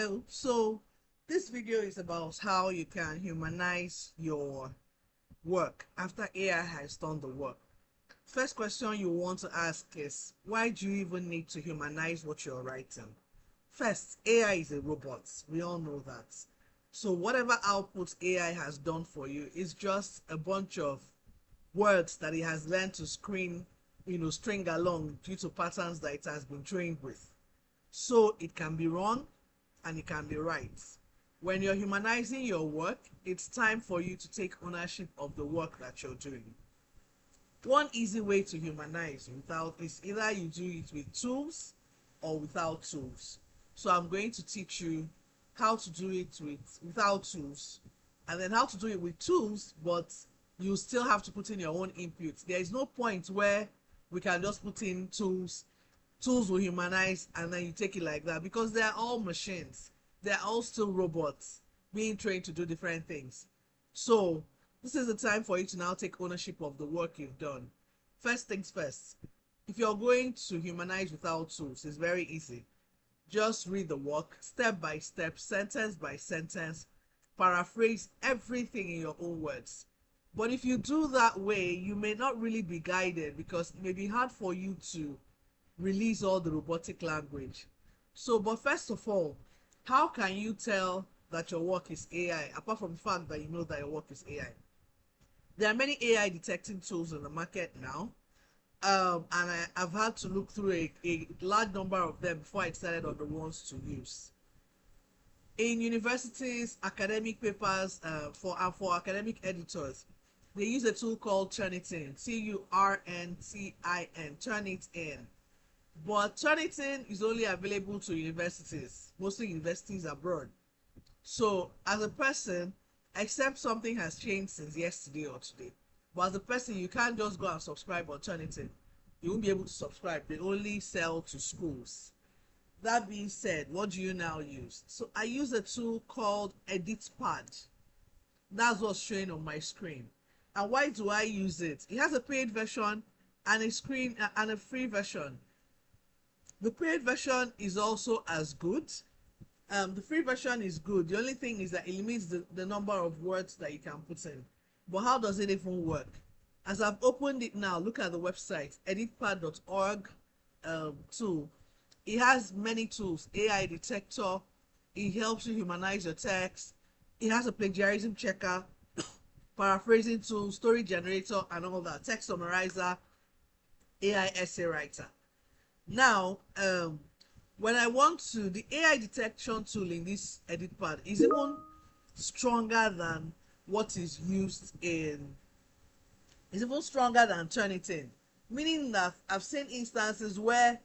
Hello. So this video is about how you can humanize your work after AI has done the work. First question you want to ask is, why do you even need to humanize what you're writing? First, AI is a robot. We all know that. So whatever output AI has done for you is just a bunch of words that it has learned to string along due to patterns that it has been trained with. So it can be wrong and it can be right. When you're humanizing your work, it's time for you to take ownership of the work that you're doing. One easy way to humanize without is either you do it with tools or without tools. So I'm going to teach you how to do it without tools, and then how to do it with tools, but you still have to put in your own input. There is no point where we can just put in tools will humanize and then you take it like that, because they're all machines. They're all still robots being trained to do different things. So this is the time for you to now take ownership of the work you've done. First things first, if you're going to humanize without tools, it's very easy. Just read the work step by step, sentence by sentence, paraphrase everything in your own words. But if you do that way, you may not really be guided, because it may be hard for you to release all the robotic language. So, but first of all, how can you tell that your work is AI, apart from the fact that you know that your work is AI? There are many AI detecting tools in the market now, and I've had to look through a large number of them before I decided on the ones to use. In universities, academic papers, for academic editors, they use a tool called Turnitin, Turnitin, Turnitin. But Turnitin is only available to universities, mostly universities abroad. So as a person, except something has changed since yesterday or today, but as a person, you can't just go and subscribe on Turnitin. You won't be able to subscribe. They only sell to schools. That being said, what do you now use? So I use a tool called EditPad. That's what's showing on my screen. And why do I use it? It has a paid version and a free version. The paid version is also as good. The free version is good. The only thing is that it limits the number of words that you can put in. But how does it even work? As I've opened it now, look at the website, editpad.org tool. It has many tools, AI detector. It helps you humanize your text. It has a plagiarism checker, paraphrasing tool, story generator, and all that, text summarizer, AI essay writer. Now, when I want to, the AI detection tool in this EditPad is even stronger than what is used in, is even stronger than Turnitin. Meaning that I've seen instances where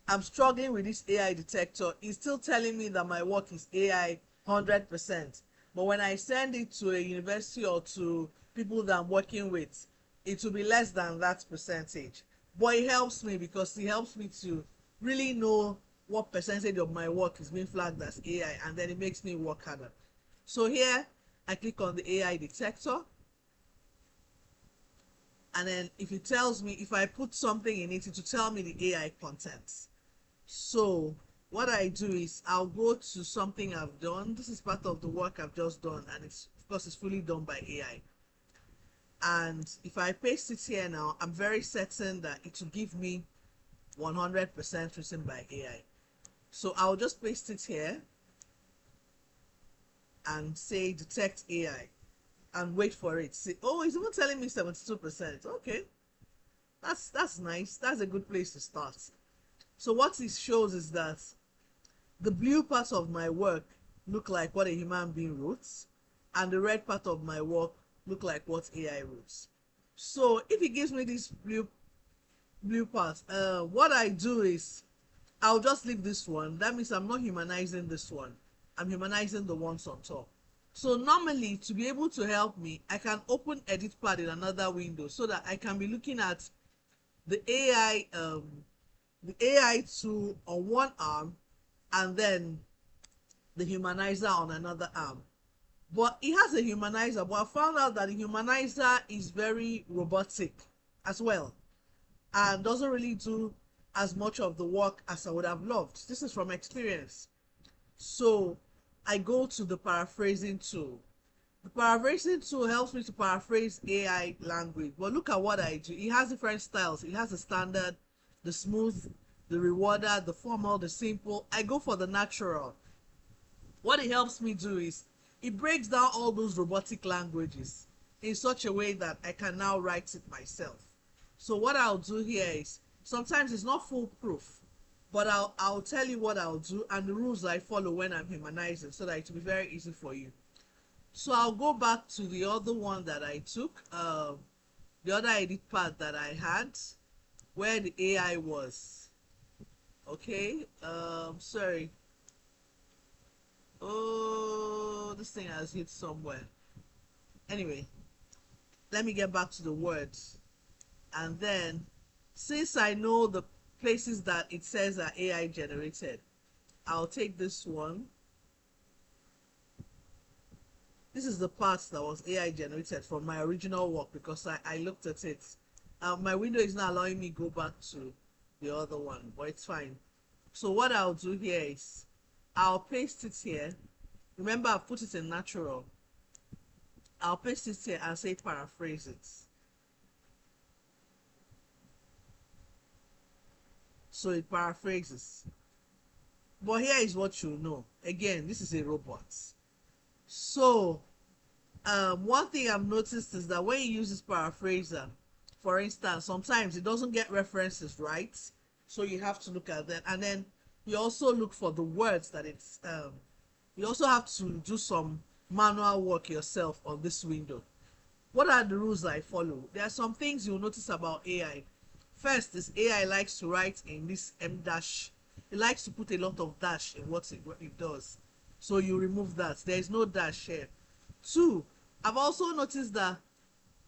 I'm struggling with this AI detector. It's still telling me that my work is AI 100%. But when I send it to a university or to people that I'm working with, it will be less than that percentage. But it helps me, because it helps me to really know what percentage of my work is being flagged as AI, and then it makes me work harder. So here I click on the AI detector, and then if it tells me, if I put something in it, it will tell me the AI contents. So what I do is I'll go to something I've done. This is part of the work I've just done, and it's, of course, it's fully done by AI. And if I paste it here now, I'm very certain that it will give me 100% written by AI. So I'll just paste it here and say detect AI and wait for it. See, oh, it's even telling me 72%. Okay, that's nice. That's a good place to start. So what it shows is that the blue part of my work look like what a human being wrote, and the red part of my work look like what AI wrote. So if it gives me this blue part, what I do is I'll just leave this one. That means I'm not humanizing this one. I'm humanizing the ones on top. So normally, to be able to help me, I can open EditPad in another window so that I can be looking at the AI tool on one arm and then the humanizer on another arm. But it has a humanizer, but I found out that the humanizer is very robotic as well, and doesn't really do as much of the work as I would have loved. This is from experience. So I go to the paraphrasing tool. The paraphrasing tool helps me to paraphrase AI language. But look at what I do. It has different styles. It has the standard, the smooth, the rewarder, the formal, the simple. I go for the natural. What it helps me do is it breaks down all those robotic languages in such a way that I can now write it myself. So what I'll do here is sometimes it's not foolproof, but I'll tell you what I'll do and the rules I follow when I'm humanizing so that it will be very easy for you. So I'll go back to the other one that I took, the other edit part that I had, where the AI was. Okay, sorry. Oh, this thing has hit somewhere. Anyway, let me get back to the words. And then, since I know the places that it says are AI generated, I'll take this one. This is the part that was AI generated from my original work because I looked at it. My window is not allowing me go back to the other one, but it's fine. So what I'll do here is I'll paste it here. Remember, I've put it in natural. I'll paste it here and say paraphrase it. So it paraphrases. But here is what you know. Again, this is a robot. So one thing I've noticed is that when you use this paraphraser, for instance, sometimes it doesn't get references right, so you have to look at that. And then you also look for the words that it's you also have to do some manual work yourself on this window. What are the rules I follow? There are some things you'll notice about AI. First is AI likes to write in this M dash. It likes to put a lot of dash in what it does. So you remove that. There is no dash here. Two, I've also noticed that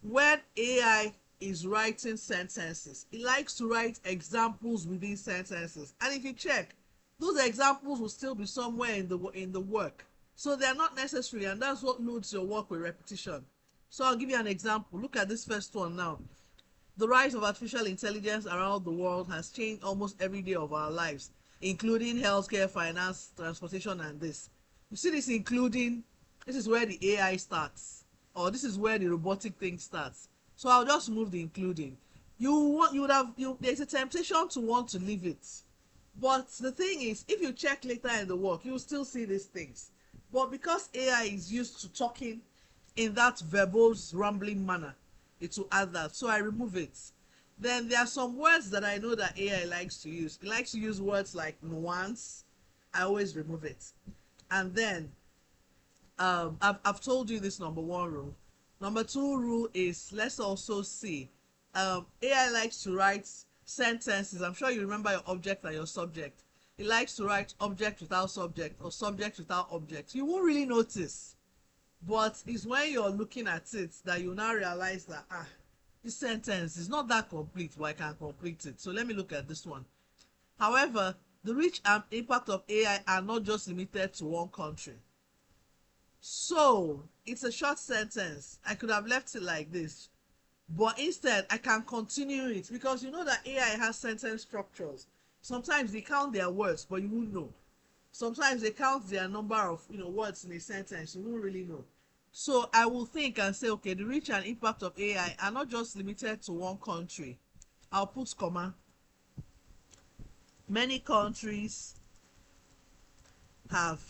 when AI is writing sentences, it likes to write examples within sentences. And if you check, those examples will still be somewhere in the work. So they're not necessary, and that's what loads your work with repetition. So I'll give you an example. Look at this first one now. The rise of artificial intelligence around the world has changed almost every day of our lives, including healthcare, finance, transportation, and this. You see this including, this is where the AI starts, or this is where the robotic thing starts. So I'll just remove the including. There's a temptation to want to leave it. But the thing is, if you check later in the work, you'll still see these things. But because AI is used to talking in that verbose, rambling manner, it will add that. So I remove it. Then there are some words that I know that AI likes to use. It likes to use words like nuance. I always remove it. And then I've told you this number one rule. Number two rule is, let's also see. AI likes to write sentences. I'm sure you remember your object and your subject. It likes to write object without subject or subject without object. You won't really notice, but it's when you're looking at it that you now realize that this sentence is not that complete, but I can complete it. So let me look at this one. However, the reach and impact of AI are not just limited to one country. So it's a short sentence. I could have left it like this, but instead I can continue it because you know that AI has sentence structures. Sometimes they count their words, but you won't know. Sometimes they count their number of words in a sentence, you won't really know. So I will think and say, okay, the reach and impact of AI are not just limited to one country. I'll put comma. Many countries have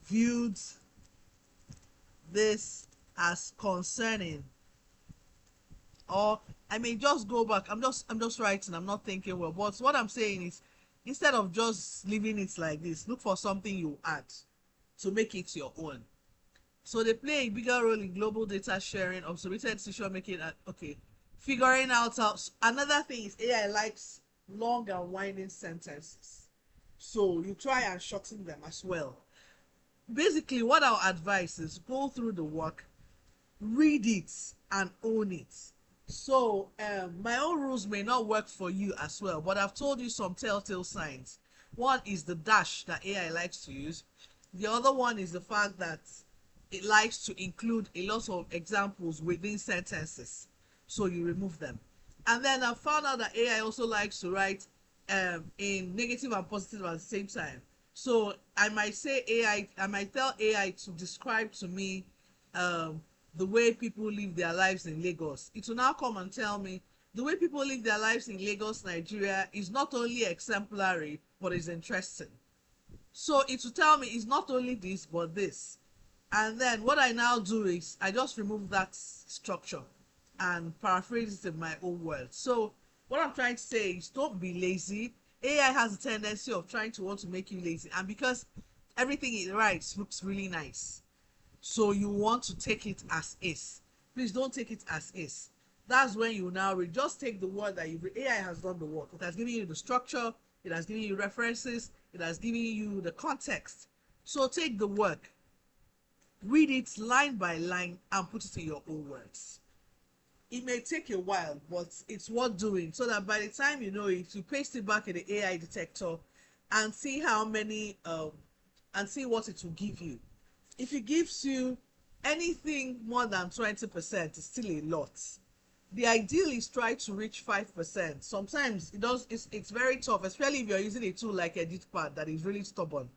viewed this as concerning. Or I may just go back. I'm just writing, I'm not thinking well. But what I'm saying is, instead of just leaving it like this, look for something you add to make it your own. So they play a bigger role in global data sharing, observation, decision making, and figuring out how. Another thing is AI likes long and winding sentences, so you try and shorten them as well. Basically, what I'll advise is go through the work, read it, and own it. So my own rules may not work for you as well, but I've told you some telltale signs. One is the dash that AI likes to use. The other one is the fact that it likes to include a lot of examples within sentences, so you remove them. And then I found out that AI also likes to write in negative and positive at the same time. So I might tell AI to describe to me um, the way people live their lives in Lagos. It will now come and tell me the way people live their lives in Lagos, Nigeria is not only exemplary, but is interesting. So it will tell me it's not only this, but this. And then what I now do is I just remove that structure and paraphrase it in my own words. So what I'm trying to say is don't be lazy. AI has a tendency of trying to want to make you lazy. And because everything it writes looks really nice, so you want to take it as is. Please don't take it as is. That's when you now read. Just take the word that you read. AI has done the work. It has given you the structure. It has given you references. It has given you the context. So take the work, read it line by line, and put it in your own words. It may take a while, but it's worth doing so that by the time you know it, you paste it back in the AI detector and see how many and see what it will give you. If it gives you anything more than 20%, it's still a lot. The ideal is try to reach 5%. Sometimes it's very tough, especially if you're using a tool like EditPad that is really stubborn.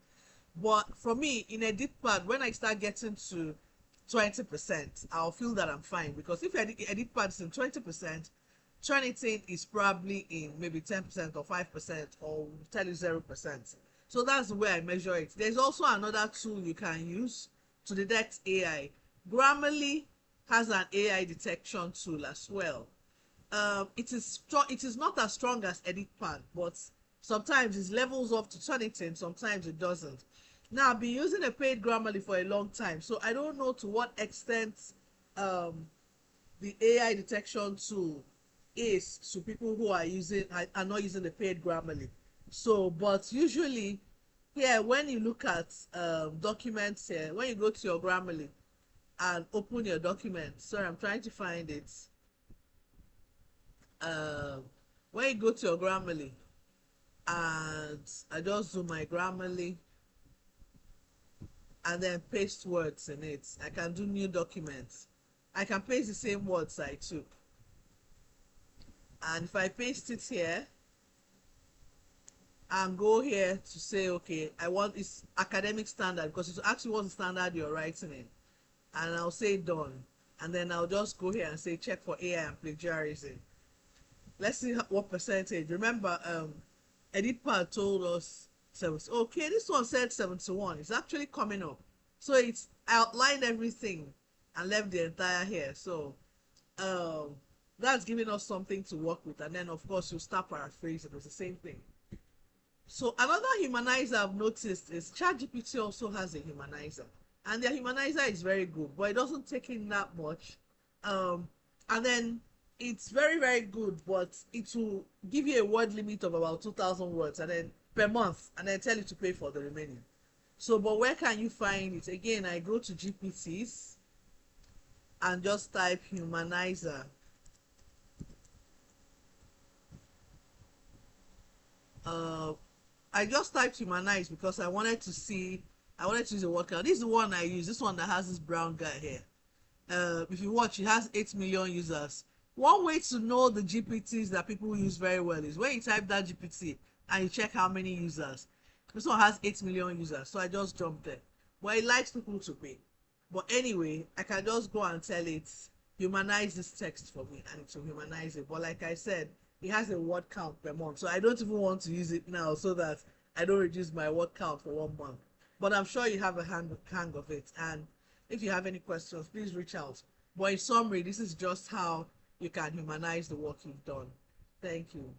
But for me, in EditPad, when I start getting to 20%, I'll feel that I'm fine. Because if EditPad is in 20%, Turnitin is probably in maybe 10% or 5% or tell you 0%. So that's the way I measure it. There's also another tool you can use to detect AI. Grammarly has an AI detection tool as well. It is strong. It is not as strong as EditPad, but sometimes it levels up to Turnitin, sometimes it doesn't. Now I've been using a paid Grammarly for a long time, so I don't know to what extent um, the AI detection tool is to people who are not using the paid Grammarly. So, but usually here when you look at documents here, when you go to your Grammarly and open your document, sorry, I'm trying to find it. Um, when you go to your Grammarly and I just do my Grammarly and then paste words in it, I can do new documents. I can paste the same words I took. And if I paste it here and go here to say, okay, I want this academic standard because it's actually what standard you're writing in. And I'll say done. And then I'll just go here and say check for AI and plagiarism. Let's see what percentage. Remember, EditPad told us 70. Okay, this one said 71. It's actually coming up. So it's outlined everything and left the entire here. So um, that's giving us something to work with. And then, of course, you start paraphrasing. It's the same thing. So another humanizer I've noticed is ChatGPT also has a humanizer. And their humanizer is very good, but it doesn't take in that much. And then it's very, very good, but it will give you a word limit of about 2,000 words and then per month, and then tell you to pay for the remaining. So, but where can you find it? Again, I go to GPTs and just type humanizer. Uh, I just typed humanize because I wanted to see, I wanted to use a word count. This is the one I use, this one that has this brown guy here. If you watch, it has 8 million users. One way to know the GPTs that people use very well is when you type that GPT and you check how many users. This one has 8 million users, so I just jumped there. But it likes people to pay. But anyway, I can just go and tell it, humanize this text for me, and it will humanize it. But like I said, it has a word count per month, so I don't even want to use it now so that I don't reduce my word count for 1 month. But I'm sure you have a hang of it, and if you have any questions, please reach out. But in summary, this is just how you can humanize the work you've done. Thank you.